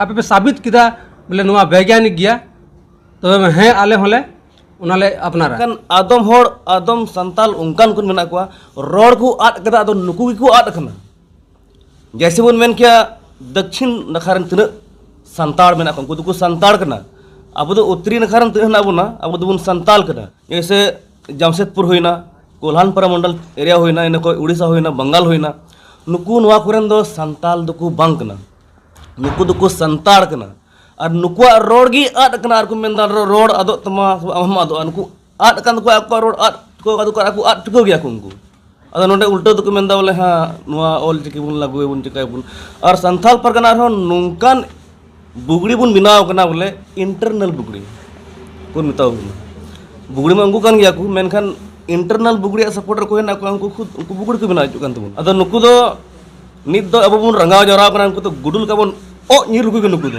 आपे पे साबित किया बोले नुआ वैज्ञानिक गया तो हैं आले होले उनाले अपनारा kan adom hor adom santal ungkan kun mena kuah ror ku ad kada adon nuku ku ad kana जैसे बन मेन क्या दक्षिण नखारन तना संताल में ना को तो संताल करना अब तो उत्तरी नखारन तना ना बुना अब तो बुन संताल करना जैसे जमशेदपुर होइना कोल्हानपुर मंडल एरिया होइना इन को उड़ीसा होइना बंगाल होइना नुकु नुआ कुरन दो संताल दुकु बंग करना नुकु दुकु संताल करना और नुकुआ रोड गी आद करना और को मेंदा रोड अदो तमा हम अदो नुकु आद kan को आपका रोड आद को अदो को aku आद टको गया कुंगु ada nonde ulta tu kemenda boleh ha nua ol ciki pun lagu pun cikai pun ar santhal pargana ron nungkan bugri pun binaw kana boleh internal bugri pun mitau bugri manggu kan ya ku menkan internal bugri supporter ko hen aku angku khud ku bugri ko bina ajukan tu ada nuku do nit do abu pun rangaw jara kana angku to gudul ka pun o nyir ku nuku do